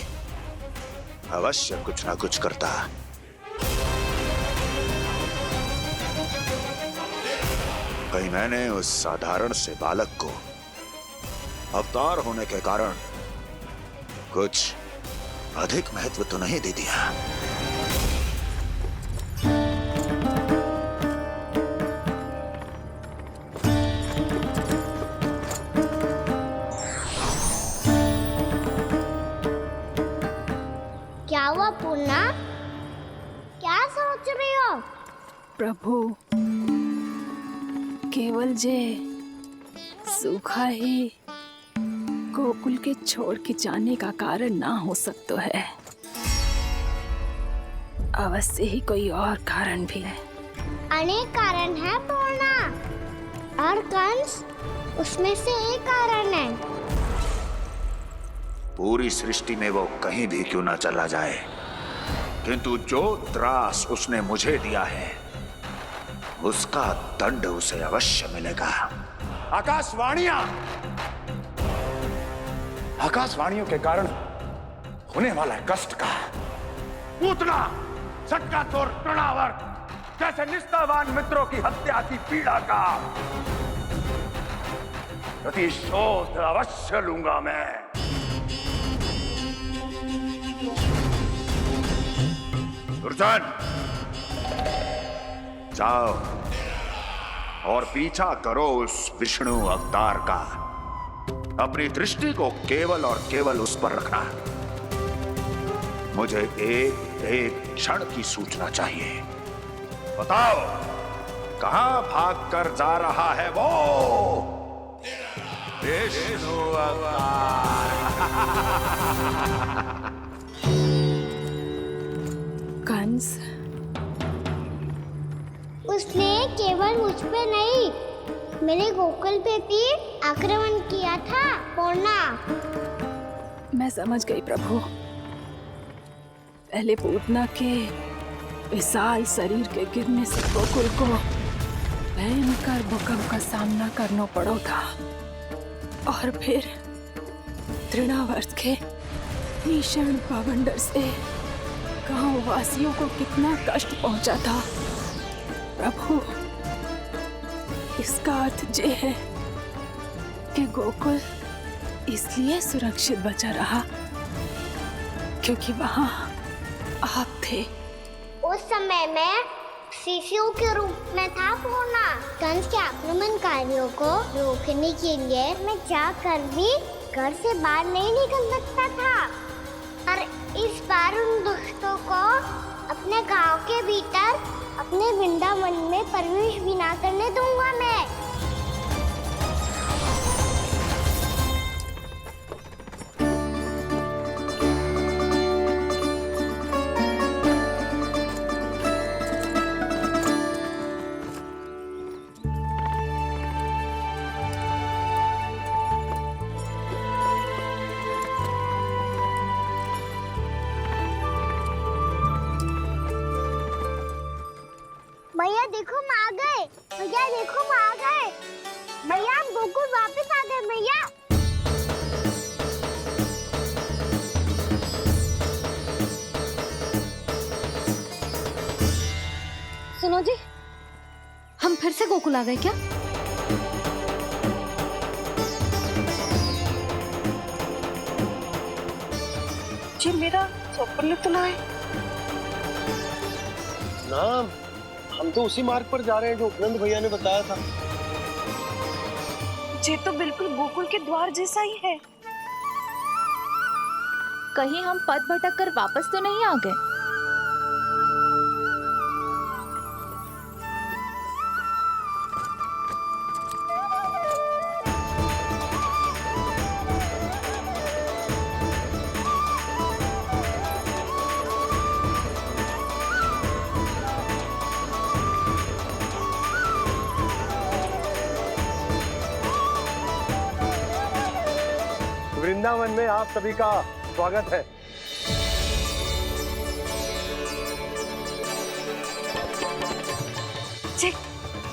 अवश्य कुछ ना कुछ करता। कहीं मैंने उस साधारण से बालक को अवतार होने के कारण कुछ अधिक महत्व तो नहीं दे दिया। क्या हुआ पूर्णा? क्या सोच रही हो? प्रभु, केवल जे सूखा ही गोकुल के छोड़ के जाने का कारण ना हो सकता है, अवश्य ही कोई और कारण भी है। अनेक कारण है पूर्णा, और कंस उसमें से एक कारण है। पूरी सृष्टि में वो कहीं भी क्यों ना चला जाए, किंतु जो त्रास उसने मुझे दिया है उसका दंड उसे अवश्य मिलेगा। आकाशवाणियों के कारण होने वाला कष्ट का पूतना सटका चोर तृणावर जैसे निष्ठावान मित्रों की हत्या की पीड़ा का प्रतिशोध अवश्य लूंगा मैं। दुर्जन, जाओ और पीछा करो उस विष्णु अवतार का। अपनी दृष्टि को केवल और केवल उस पर रखना। मुझे एक एक क्षण की सूचना चाहिए। बताओ, कहां भागकर जा रहा है वो विष्णु अवतार? कंस, उसने केवल मुझ पे नहीं, मेरे गोकुल पे भी आक्रमण किया था पूर्णा। मैं समझ गई प्रभु। पहले पूतना के विशाल शरीर के गिरने से गोकुल को भयंकर भूकंप का सामना करना पड़ा था, और फिर तृणावर्त के भीषण पावंडर से गांव वासियों को कितना कष्ट पहुंचा था। प्रभु, इसका अर्थ ये है कि गोकुल इसलिए सुरक्षित बचा रहा क्योंकि वहां आप थे। उस समय मैं शिशु के रूप में था पूर्णा। कंस के आक्रमणकारियों को रोकने के लिए मैं जाकर भी घर से बाहर नहीं निकल सकता था, और इस बार उन दुष्टों को अपने गांव के भीतर अपने वृंदावन में प्रवेश भी ना करने दूंगा मैं। भैया देखो हम आ गए, भैया देखो हम आ गए, भैया हम गोकुल वापस आ गए भैया। सुनो जी, हम फिर से गोकुल आ गए क्या? जी मेरा स्वप्न तो ना है। ना, हम तो उसी मार्ग पर जा रहे हैं जो उपनंद भैया ने बताया था। ये तो बिल्कुल गोकुल के द्वार जैसा ही है। कहीं हम पथ भटक कर वापस तो नहीं आ गए? वृंदावन में आप सभी का स्वागत है।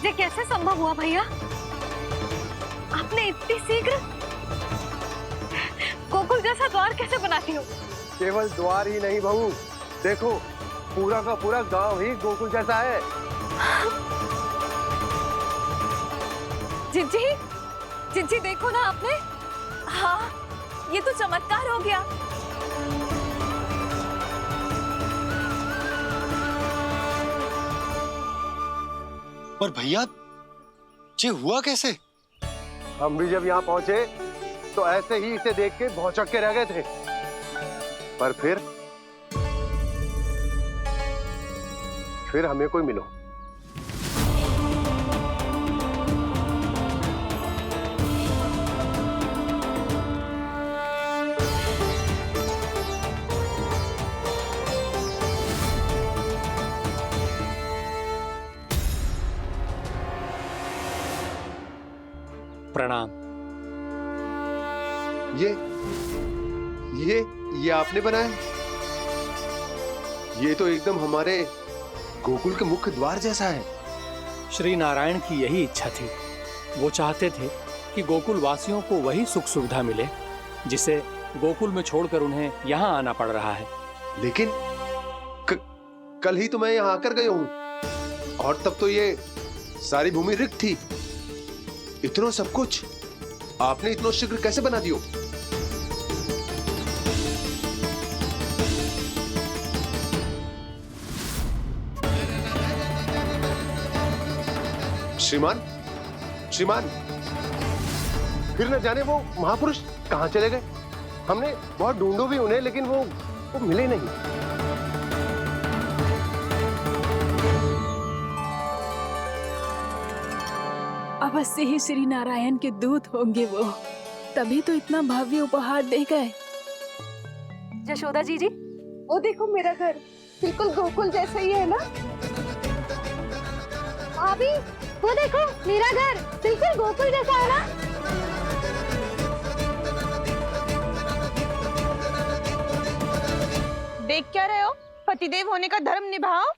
ये कैसे संभव हुआ भैया? आपने इतनी शीघ्र गोकुल जैसा द्वार कैसे बनाती हो? केवल द्वार ही नहीं बहू, देखो पूरा का पूरा गांव ही गोकुल जैसा है। जिज्जी, जिज्जी देखो ना आपने। हाँ, ये तो चमत्कार हो गया। पर भैया, ये हुआ कैसे? हम भी जब यहाँ पहुंचे तो ऐसे ही इसे देख के भौचक के रह गए थे, पर फिर हमें कोई मिलो। प्रणाम। ये आपने बनाया? ये तो एकदम हमारे गोकुल के मुख्य द्वार जैसा है। श्री नारायण की यही इच्छा थी। वो चाहते थे कि गोकुल वासियों को वही सुख सुविधा मिले जिसे गोकुल में छोड़कर उन्हें यहाँ आना पड़ रहा है। लेकिन कल ही तो मैं यहाँ आकर गया हूँ और तब तो ये सारी भूमि रिक्त थी। इतना सब कुछ आपने इतना शीघ्र कैसे बना दियो? श्रीमान, श्रीमान, फिर न जाने वो महापुरुष कहाँ चले गए। हमने बहुत ढूंढो भी उन्हें, लेकिन वो मिले नहीं। अवश्य ही श्री नारायण के दूत होंगे वो, तभी तो इतना भव्य उपहार दे गए। यशोदा जी जी, वो देखो मेरा घर बिल्कुल गोकुल जैसा ही है ना। भाभी वो देखो मेरा घर बिल्कुल गोकुल जैसा है ना। देख क्या रहे हो? पतिदेव होने का धर्म निभाओ।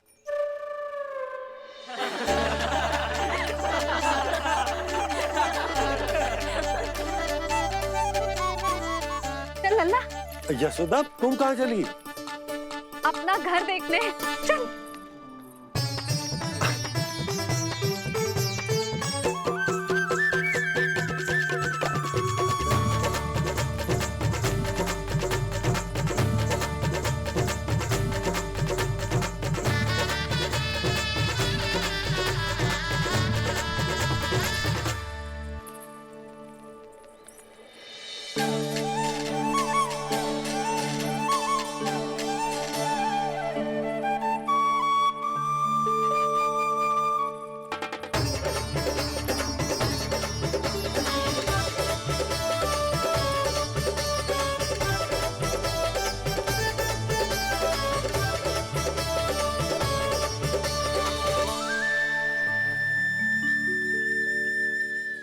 चल लल्ला, यशोदा तुम कहाँ चली? अपना घर देखने चल।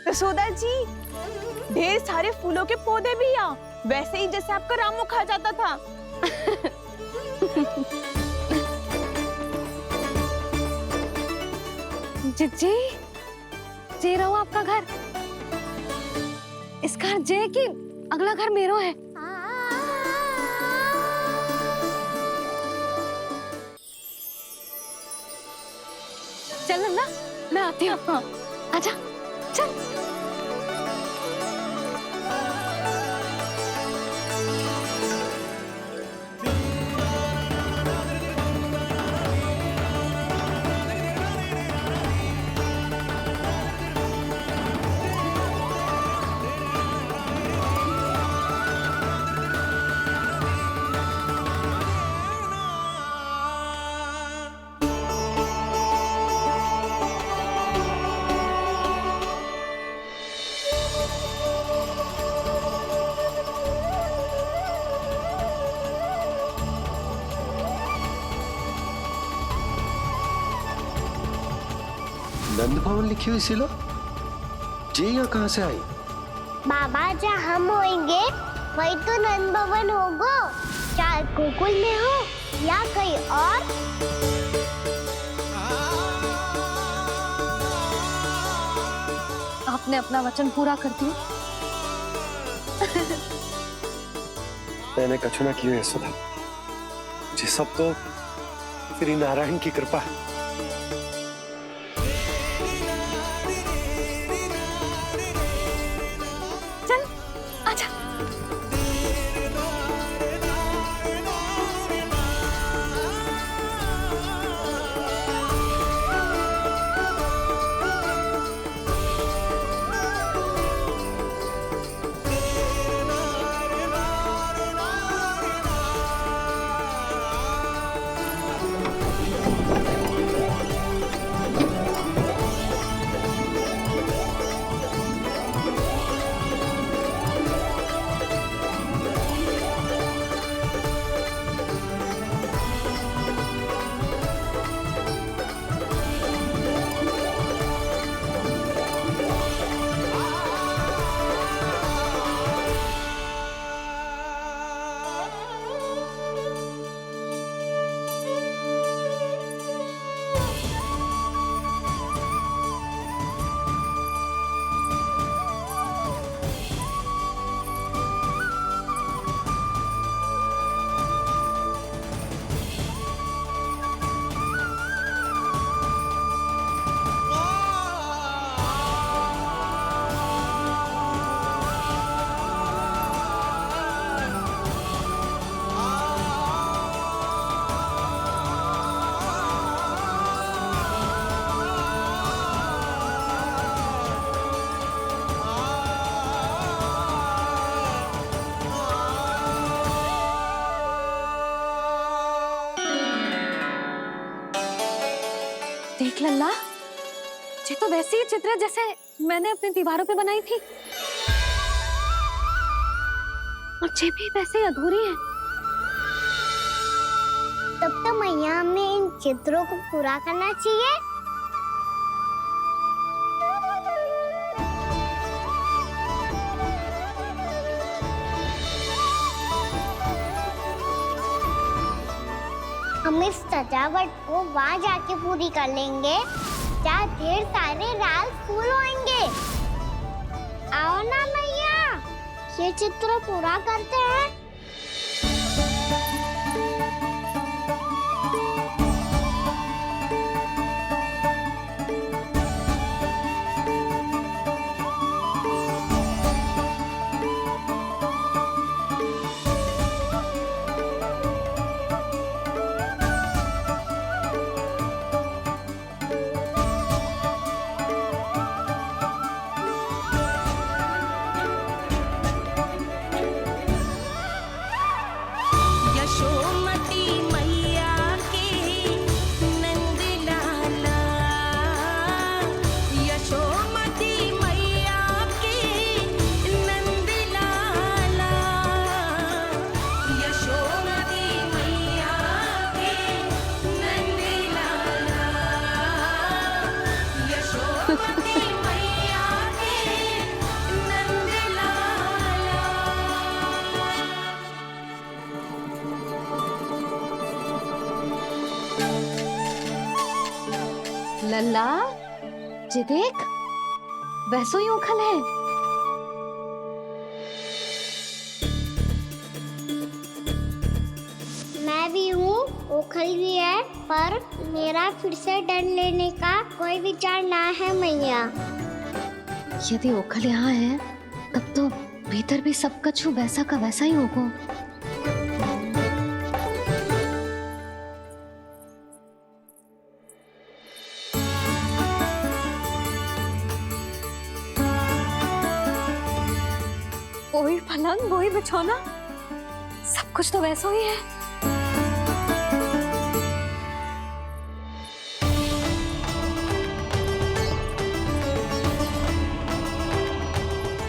यशोदा जी, ढेर सारे फूलों के पौधे भी यहाँ, वैसे ही जैसे आपका रामू खा जाता था। जी जे रहो आपका घर। इस घर जे की अगला घर मेरो है। चल ना, मैं आती हूँ। आजा चल। नंद भवन लिखी हुई सिला जी यहाँ कहाँ से आई? बाबा जहाँ हम होंगे वही तो नंद भवन होगा, चाहे गोकुल में हो या कहीं और। आपने अपना वचन पूरा कर दिया। मैंने कछु ना किया यशोदा जी, सब तो श्री नारायण की कृपा है। देख लल्ला, ये तो वैसी ही चित्र है जैसे मैंने अपनी दीवारों पे बनाई थी, और ये भी वैसे ही अधूरी है। तब तो मैया हमें इन चित्रों को पूरा करना चाहिए। हम इस सजावट को वहाँ जाके पूरी कर लेंगे जहाँ ढेर सारे लाल फूल होंगे। आओ ना मैया, ये चित्र पूरा करते हैं। यशोमती मैया के नंद लाला, यशोमती मैया के नंद लाला, यशोमती मैया के नंद लाला, यशोमती मैया के नंद लाला। लल्ला, ये देख, वैसो ही उखल है। मैं भी हूँ, ओखल भी है, पर मेरा फिर से डर लेने का कोई विचार ना है मैया। यदि ओखल यहाँ है, तब तो भीतर भी सब कछु वैसा का वैसा ही होगा। वही पलंग, वही बिछौना, सब कुछ तो वैसा ही है।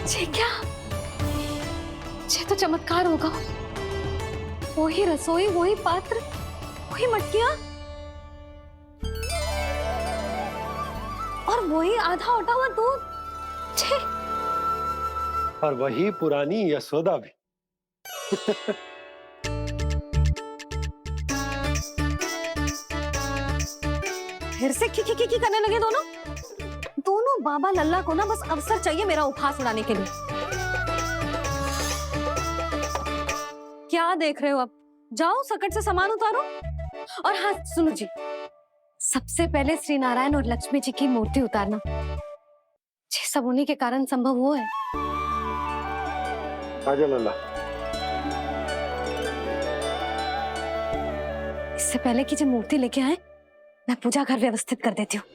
ये क्या? ये तो चमत्कार होगा। वही रसोई, वही पात्र, वही मटकियां, और वही आधा उटा हुआ दूध। छे! और वही पुरानी यशोदा भी। फिर से की करने लगे दोनों बाबा लल्ला को ना बस अवसर चाहिए मेरा उपहास उड़ाने के लिए। क्या देख रहे हो? अब जाओ सकट से सामान उतारो। और हाँ सुनो जी, सबसे पहले श्री नारायण और लक्ष्मी जी की मूर्ति उतारना। ये सब उन्हीं के कारण संभव हुआ है। आजा लल्ला। इससे पहले कि जो मूर्ति लेके आए, मैं पूजा घर व्यवस्थित कर देती हूँ।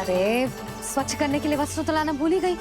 अरे स्वच्छ करने के लिए वस्त्र तो लाना भूल ही गई।